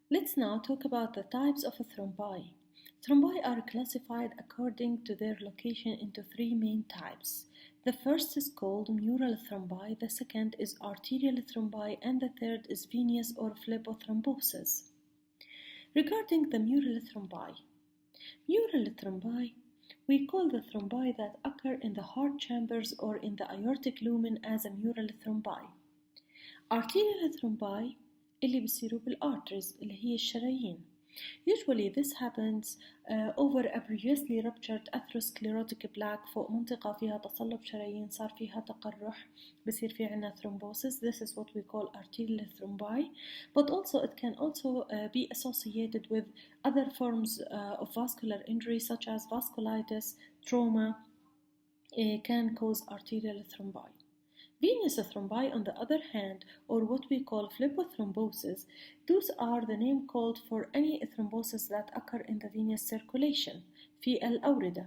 Let's now talk about the types of thrombi. Thrombi are classified according to their location into three main types. The first is called mural thrombi, the second is arterial thrombi, and the third is venous or phlebothrombosis. Regarding the mural thrombi, we call the thrombi that occur in the heart chambers or in the aortic lumen as a mural thrombi. Arterial thrombi اللي بيصيروا بالarteries اللي هي الشرايين. Usually this happens over a previously ruptured atherosclerotic plaque فوق منطقة فيها تصلب شرايين صار فيها تقرح بصير في عنا thrombosis. This is what we call arterial thrombi, but also it can also be associated with other forms of vascular injury such as vasculitis, trauma can cause arterial thrombi. Venous thrombi, on the other hand, or what we call phlebothrombosis, those are the name called for any thrombosis that occur in the venous circulation, في الأوردة.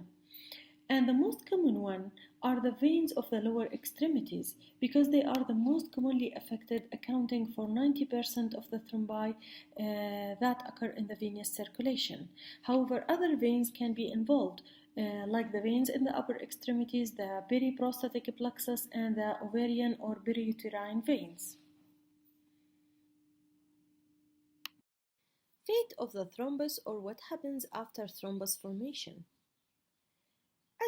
And the most common one are the veins of the lower extremities because they are the most commonly affected, accounting for 90% of the thrombi that occur in the venous circulation. However, other veins can be involved, like the veins in the upper extremities, the periprostatic plexus, and the ovarian or periuterine veins. Fate of the thrombus, or what happens after thrombus formation.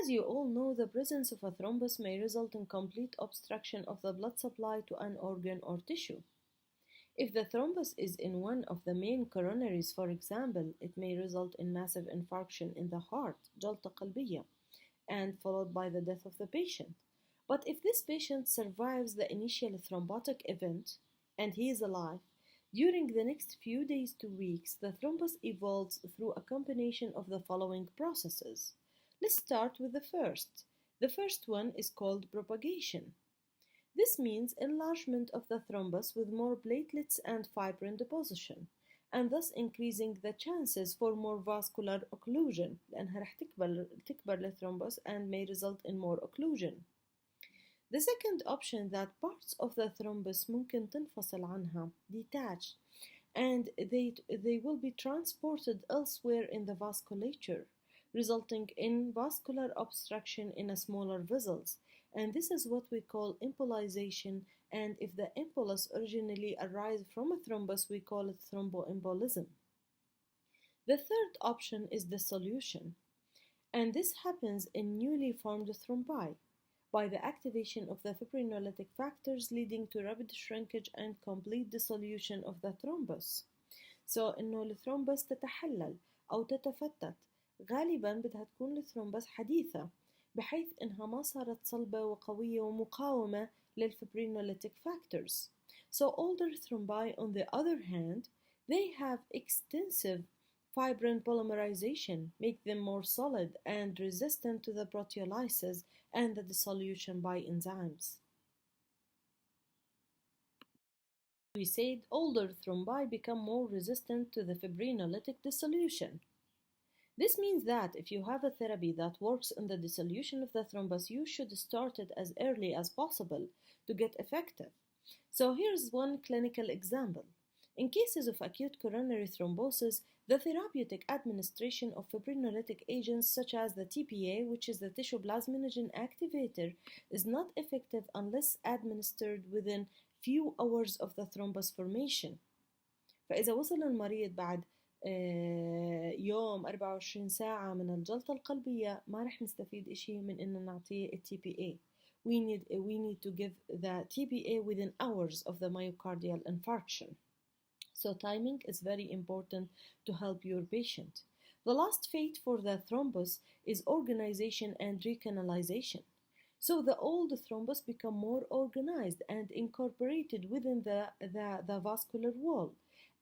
As you all know, the presence of a thrombus may result in complete obstruction of the blood supply to an organ or tissue. If the thrombus is in one of the main coronaries, for example, it may result in massive infarction in the heart, جلطة قلبية, and followed by the death of the patient. But if this patient survives the initial thrombotic event and he is alive, during the next few days to weeks, the thrombus evolves through a combination of the following processes. Let's start with the first. The first one is called propagation. This means enlargement of the thrombus with more platelets and fibrin deposition, and thus increasing the chances for more vascular occlusion لأنها رح تكبر الثرومبس and may result in more occlusion. The second option that parts of the thrombus ممكن تنفصل عنها, detached, and they will be transported elsewhere in the vasculature, resulting in vascular obstruction in smaller vessels. And this is what we call embolization, and if the embolus originally arises from a thrombus, we call it thromboembolism. The third option is dissolution, and this happens in newly formed thrombi by the activation of the fibrinolytic factors leading to rapid shrinkage and complete dissolution of the thrombus. So إنه الثرومبس تتحلل أو تتفتت، غالبا بدها تكون الثرومبس حديثة بحيث إنها ما صارت صلبة وقوية ومقاومة للfibrinolytic factors. So older thrombi, on the other hand, they have extensive fibrin polymerization, make them more solid and resistant to the proteolysis and the dissolution by enzymes. We said older thrombi become more resistant to the fibrinolytic dissolution. This means that if you have a therapy that works in the dissolution of the thrombus, you should start it as early as possible to get effective. So here's one clinical example. In cases of acute coronary thrombosis, the therapeutic administration of fibrinolytic agents such as the TPA, which is the tissue plasminogen activator, is not effective unless administered within few hours of the thrombus formation. فإذا وصل المريض بعد يوم 24 ساعة من الجلطة القلبية ما رح نستفيد إشي من إنه نعطيه TPA. We need to give the TPA within hours of the myocardial infarction. So timing is very important to help your patient. The last fate for the thrombus is organization and recanalization. So the old thrombus become more organized and incorporated within the vascular wall,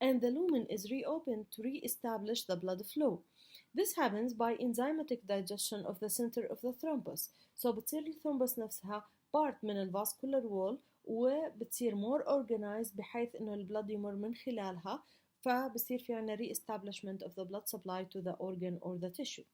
and the lumen is reopened to re-establish the blood flow. This happens by enzymatic digestion of the center of the thrombus. So بتصير الثرومبس نفسها part من الفاسكولار wall وبتصير more organized بحيث إنه البلد يمر من خلالها، فبصير في عنا re-establishment of the blood supply to the organ or the tissue.